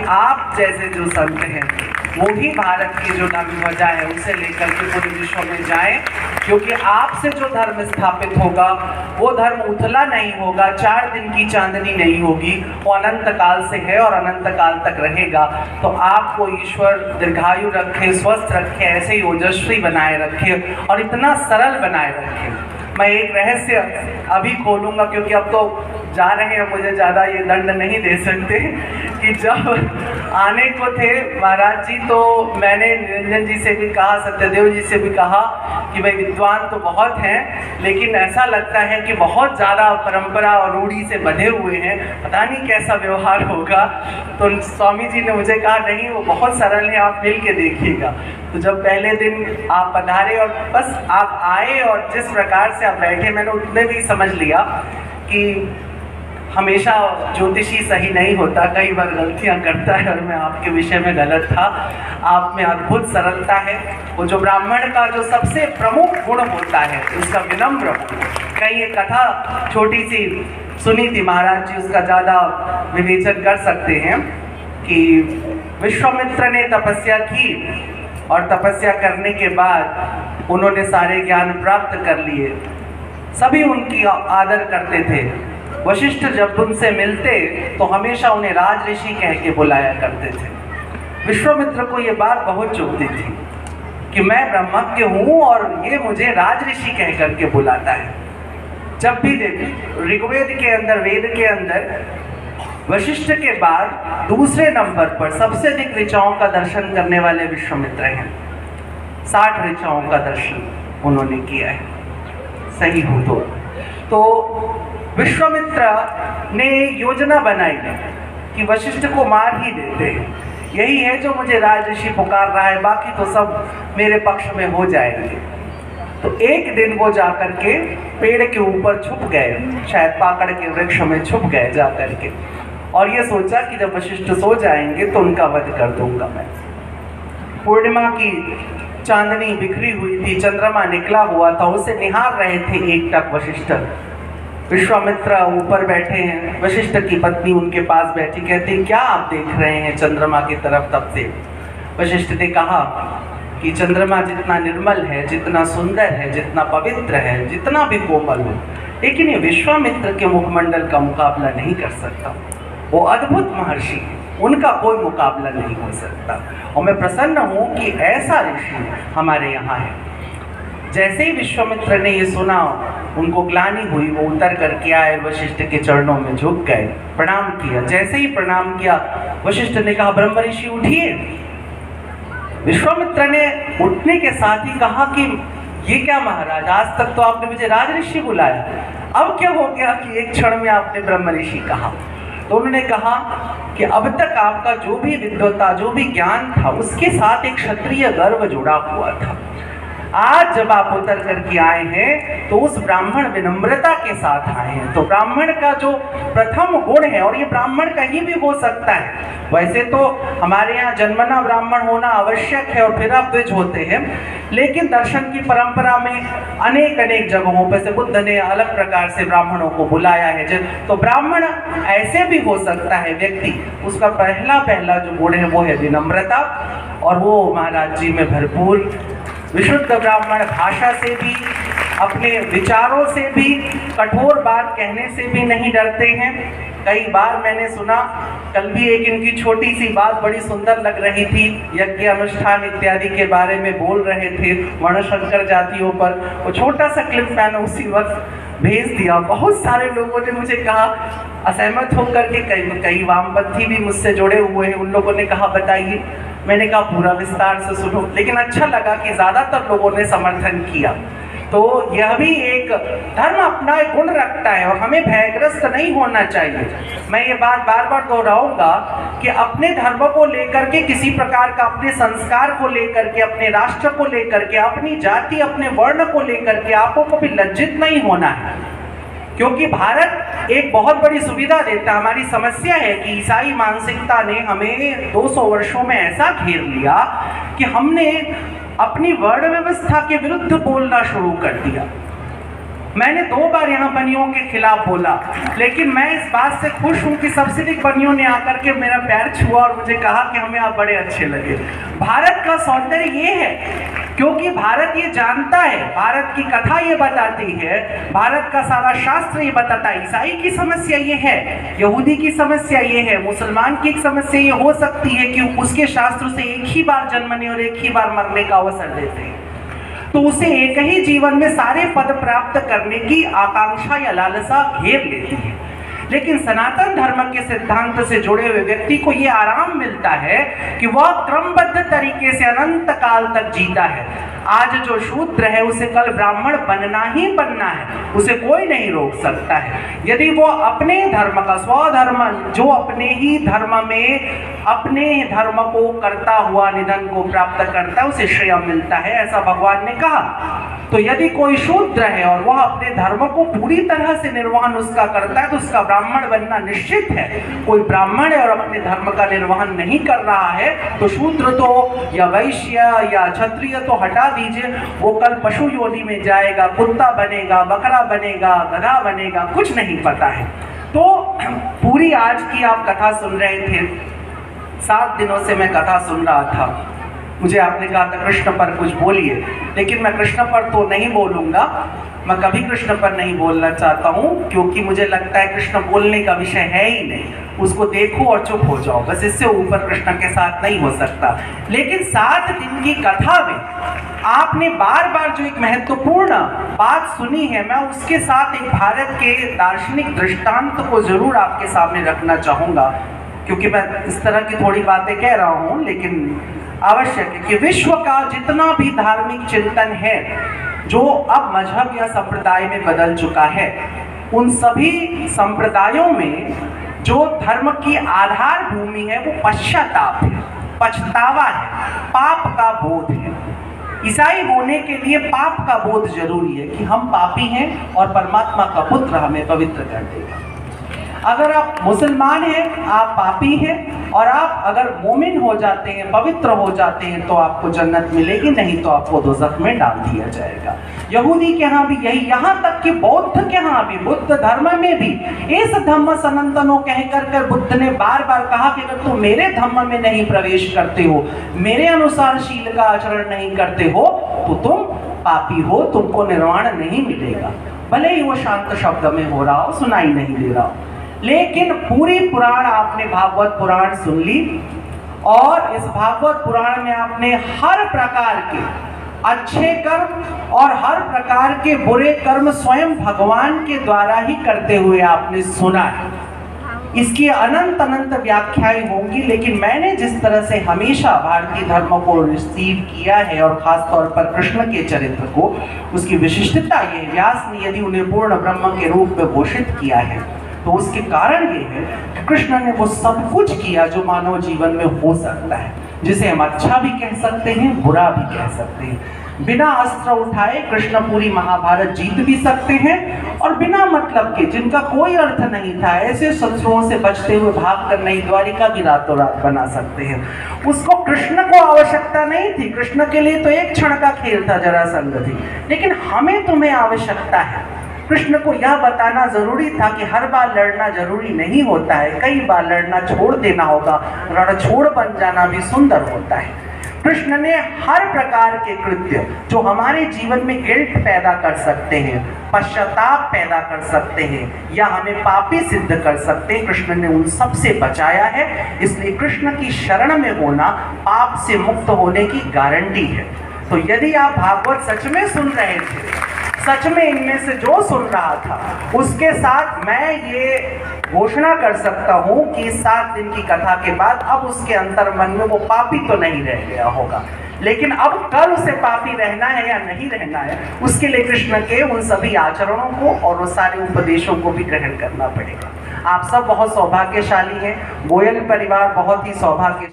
आप जैसे जो संत हैं वो ही भारत की जो धर्म ध्वजा है उसे लेकर के पूरे विश्व में जाएं, क्योंकि आपसे जो धर्म स्थापित होगा वो धर्म उथला नहीं होगा, 4 दिन की चांदनी नहीं होगी, वो अनंत काल से है और अनंत काल तक रहेगा। तो आपको ईश्वर दीर्घायु रखे, स्वस्थ रखे, ऐसे ही ओजस्वी बनाए रखे और इतना सरल बनाए रखे। मैं एक रहस्य अभी खोलूंगा, क्योंकि अब तो जा रहे हैं, मुझे ज़्यादा ये दंड नहीं दे सकते, कि जब आने को थे महाराज जी तो मैंने निरंजन जी से भी कहा, सत्यदेव जी से भी कहा कि भाई विद्वान तो बहुत हैं लेकिन ऐसा लगता है कि बहुत ज़्यादा परंपरा और रूढ़ी से बंधे हुए हैं, पता नहीं कैसा व्यवहार होगा। तो स्वामी जी ने मुझे कहा नहीं, वो बहुत सरल है, आप मिल के देखिएगा। तो जब पहले दिन आप पधारे और बस आप आए और जिस प्रकार से आप बैठे, मैंने उतने भी समझ लिया कि हमेशा ज्योतिषी सही नहीं होता, कई बार गलतियां करता है और मैं आपके विषय में गलत था। आप में अद्भुत सरलता है, वो जो ब्राह्मण का जो सबसे प्रमुख गुण होता है उसका विनम्र। कहीं एक कथा छोटी सी सुनी थी, महाराज जी उसका ज़्यादा विवेचन कर सकते हैं, कि विश्वामित्र ने तपस्या की और तपस्या करने के बाद उन्होंने सारे ज्ञान प्राप्त कर लिए, सभी उनकी आदर करते थे। वशिष्ठ जब उनसे मिलते तो हमेशा उन्हें राज ऋषि कह के बुलाया करते थे। विश्वामित्र को ये बात बहुत चुभती थी कि मैं ब्रह्मज्ञ हूँ और ये मुझे राज ऋषि कह करके बुलाता है। जब भी ऋग्वेद के अंदर, वेद के अंदर वशिष्ठ के बाद दूसरे नंबर पर सबसे अधिक ऋचाओं का दर्शन करने वाले विश्वामित्र हैं। 60 ऋचाओं का दर्शन उन्होंने किया है, सही हो तो विश्वामित्र ने योजना बनाई कि वशिष्ठ को मार ही देते हैं, यही है जो मुझे राज ऋषि पुकार रहा है, बाकी तो सब मेरे पक्ष में हो जाएंगे। तो एक दिन वो जाकर के पेड़ के ऊपर छुप गए, शायद पाकड़ के वृक्ष में छुप गए जाकर के, और ये सोचा कि जब वशिष्ठ सो जाएंगे तो उनका वध कर दूंगा मैं। पूर्णिमा की चांदनी बिखरी हुई थी, चंद्रमा निकला हुआ था, उसे निहार रहे थे एकटक वशिष्ठ। विश्वामित्र ऊपर बैठे हैं, वशिष्ठ की पत्नी उनके पास बैठी, कहती क्या आप देख रहे हैं चंद्रमा की तरफ तब से? वशिष्ठ ने कहा कि चंद्रमा जितना निर्मल है, जितना सुंदर है, जितना पवित्र है, जितना भी कोमल हो, लेकिन ये विश्वामित्र के मुखमंडल का मुकाबला नहीं कर सकता। वो अद्भुत महर्षि, उनका कोई मुकाबला नहीं हो सकता। और मैं प्रसन्न हूँ कि ऐसा ऋषि हमारे यहाँ है। जैसे ही विश्वामित्र ने ये सुना, उनको ग्लानि हुई, वो उतर करके आए, वशिष्ठ के चरणों में झुक गए, प्रणाम किया। जैसे ही प्रणाम किया, वशिष्ठ ने कहा ब्रह्म ऋषि उठिए। विश्वामित्र ने उठने के साथ ही कहा कि ये क्या महाराज, आज तक तो आपने मुझे राज ऋषि बुलाया, अब क्या हो गया कि एक क्षण में आपने ब्रह्म ऋषि कहा? तो उन्होंने कहा कि अब तक आपका जो भी विद्वता, जो भी ज्ञान था, उसके साथ एक क्षत्रिय गर्व जुड़ा हुआ था। आज जब आप उतर करके आए हैं तो उस ब्राह्मण विनम्रता के साथ आए हैं। तो ब्राह्मण का जो प्रथम गुण है, और ये ब्राह्मण कहीं भी हो सकता है, वैसे तो हमारे यहाँ जन्मना ब्राह्मण होना आवश्यक है और फिर आप द्विज होते हैं, लेकिन दर्शन की परंपरा में अनेक अनेक जगहों पर से बुद्ध ने अलग प्रकार से ब्राह्मणों को बुलाया है। तो ब्राह्मण ऐसे भी हो सकता है व्यक्ति, उसका पहला जो गुण है वो है विनम्रता, और वो महाराज जी में भरपूर। विशुद्ध ब्राह्मण भाषा से भी, अपने विचारों से भी, कठोर बात कहने से भी नहीं डरते हैं। कई बार मैंने सुना, कल भी एक इनकी छोटी सी बात बड़ी सुंदर लग रही थी, यज्ञ अनुष्ठान इत्यादि के बारे में बोल रहे थे वर्णशंकर जातियों पर। वो छोटा सा क्लिप मैंने उसी वक्त भेज दिया। बहुत सारे लोगों ने मुझे कहा, असहमत होकर के, कई वामपंथी भी मुझसे जुड़े हुए हैं, उन लोगों ने कहा बताइए। मैंने कहा पूरा विस्तार से सुनो, लेकिन अच्छा लगा कि ज़्यादातर लोगों ने समर्थन किया। तो यह भी एक धर्म अपना एक गुण रखता है और हमें भयग्रस्त नहीं होना चाहिए। मैं ये बात बार बार दोहराऊंगा कि अपने धर्म को लेकर के, किसी प्रकार का अपने संस्कार को लेकर के, अपने राष्ट्र को लेकर के, अपनी जाति, अपने वर्ण को लेकर के आपको कभी लज्जित नहीं होना है, क्योंकि भारत एक बहुत बड़ी सुविधा देता है। हमारी समस्या है कि ईसाई मानसिकता ने हमें 200 वर्षों में ऐसा घेर लिया कि हमने अपनी वर्ण व्यवस्था के विरुद्ध बोलना शुरू कर दिया। मैंने 2 बार यहाँ बनियों के खिलाफ बोला, लेकिन मैं इस बात से खुश हूँ कि सबसे अधिक बनियों ने आकर के मेरा पैर छुआ और मुझे कहा कि हमें आप बड़े अच्छे लगे। भारत का सौंदर्य ये है क्योंकि भारत ये जानता है, भारत की कथा ये बताती है, भारत का सारा शास्त्र ये बताता है। ईसाई की समस्या ये है, यहूदी की समस्या ये है, मुसलमान की एक समस्या ये हो सकती है कि उसके शास्त्र से एक ही बार जन्मने और एक ही बार मरने का अवसर देते हैं, तो उसे एक ही जीवन में सारे पद प्राप्त करने की आकांक्षा या लालसा घेर लेती है। लेकिन सनातन धर्म के सिद्धांत से जुड़े हुए व्यक्ति को यह आराम मिलता है कि वह क्रमबद्ध तरीके से अनंत काल तक जीता है। आज जो शूद्र है उसे कल ब्राह्मण बनना ही बनना है, उसे कोई नहीं रोक सकता है। यदि वो अपने धर्म का स्वधर्म, जो अपने ही धर्म में अपने धर्म को करता हुआ निधन को प्राप्त करता है, उसे श्रेय मिलता है, ऐसा भगवान ने कहा। तो यदि कोई शूद्र है और वह अपने धर्म को पूरी तरह से निर्वहन उसका करता है तो उसका ब्राह्मण बनना निश्चित है। कोई ब्राह्मण है और अपने धर्म का निर्वहन नहीं कर रहा है तो शूद्र तो या वैश्य या क्षत्रिय तो हटा दीजिए, वो कल पशु योनि में जाएगा, कुत्ता बनेगा, बकरा बनेगा, गधा बनेगा, कुछ नहीं पता है। तो पूरी आज की आप कथा सुन रहे थे, 7 दिनों से मैं कथा सुन रहा था। मुझे आपने कहा था कृष्ण पर कुछ बोलिए, लेकिन मैं कृष्ण पर तो नहीं बोलूँगा, मैं कभी कृष्ण पर नहीं बोलना चाहता हूँ, क्योंकि मुझे लगता है कृष्ण बोलने का विषय है ही नहीं। उसको देखो और चुप हो जाओ, बस इससे ऊपर कृष्ण के साथ नहीं हो सकता। लेकिन 7 दिन की कथा में आपने बार बार जो एक महत्वपूर्ण बात सुनी है, मैं उसके साथ एक भारत के दार्शनिक दृष्टांत को जरूर आपके सामने रखना चाहूँगा, क्योंकि मैं इस तरह की थोड़ी बातें कह रहा हूँ, लेकिन आवश्यक है कि विश्व का जितना भी धार्मिक चिंतन है जो अब मजहब या संप्रदाय में बदल चुका है, उन सभी संप्रदायों में जो धर्म की आधार भूमि है वो पश्चाताप है, पछतावा है, पाप का बोध है। ईसाई होने के लिए पाप का बोध जरूरी है कि हम पापी हैं और परमात्मा का पुत्र हमें पवित्र कर देगा। अगर आप मुसलमान हैं, आप पापी हैं, और आप अगर मोमिन हो जाते हैं, पवित्र हो जाते हैं, तो आपको जन्नत मिलेगी, नहीं तो आपको दोज़ख में डाल दिया जाएगा। यहूदी के यहाँ भी यही, यहाँ तक कि बौद्ध के यहाँ भी, बुद्ध धर्म में भी इस धम्म सनातनो कह कर बुद्ध ने बार बार कहा कि अगर तुम मेरे धम्म में नहीं प्रवेश करते हो, मेरे अनुसार शील का आचरण नहीं करते हो, तो तुम पापी हो, तुमको निर्वाण नहीं मिलेगा। भले ही वो शांत शब्द में हो रहा हो, सुनाई नहीं दे रहा हो, लेकिन पूरी पुराण आपने भागवत पुराण सुन ली, और इस भागवत पुराण में आपने हर प्रकार के अच्छे कर्म और हर प्रकार के बुरे कर्म स्वयं भगवान के द्वारा ही करते हुए आपने सुना है। इसकी अनंत अनंत व्याख्याएं होंगी, लेकिन मैंने जिस तरह से हमेशा भारतीय धर्म को रिसीव किया है और खास तौर पर कृष्ण के चरित्र को, उसकी विशिष्टता ये, व्यास ने यदि उन्हें पूर्ण ब्रह्म के रूप में घोषित किया है तो उसके कारण ये है कि कृष्ण ने वो सब कुछ किया जो मानव जीवन में हो सकता है, जिसे हम अच्छा भी कह सकते हैं, बुरा भी कह सकते हैं। बिना अस्त्र उठाए कृष्ण पूरी महाभारत जीत भी सकते हैं, और बिना मतलब के, जिनका कोई अर्थ नहीं था, ऐसे शत्रुओं से बचते हुए भाग कर नई द्वारिका भी रातों रात बना सकते हैं। उसको कृष्ण को आवश्यकता नहीं थी, कृष्ण के लिए तो एक क्षण का खेल था, जरासंध थी, लेकिन हमें तुम्हें आवश्यकता है। कृष्ण को यह बताना जरूरी था कि हर बार लड़ना जरूरी नहीं होता है, कई बार लड़ना छोड़ देना होगा, रणछोड़ बन जाना भी सुंदर होता है। कृष्ण ने हर प्रकार के कृत्य जो हमारे जीवन में गिल्ट पैदा कर सकते हैं, पश्चाताप पैदा कर सकते हैं, या हमें पापी सिद्ध कर सकते हैं, कृष्ण ने उन सब से बचाया है। इसलिए कृष्ण की शरण में होना पाप से मुक्त होने की गारंटी है। तो यदि आप भागवत सच में सुन रहे थे, सच में इनमें से जो सुन रहा था, उसके साथ मैं ये घोषणा कर सकता हूँ कि 7 दिन की कथा के बाद अब उसके अंतर्मन में वो पापी तो नहीं रह गया होगा, लेकिन अब कल उसे पापी रहना है या नहीं रहना है, उसके लिए कृष्ण के उन सभी आचरणों को और उन सारे उपदेशों को भी ग्रहण करना पड़ेगा। आप सब बहुत सौभाग्यशाली हैं, गोयल परिवार बहुत ही सौभाग्य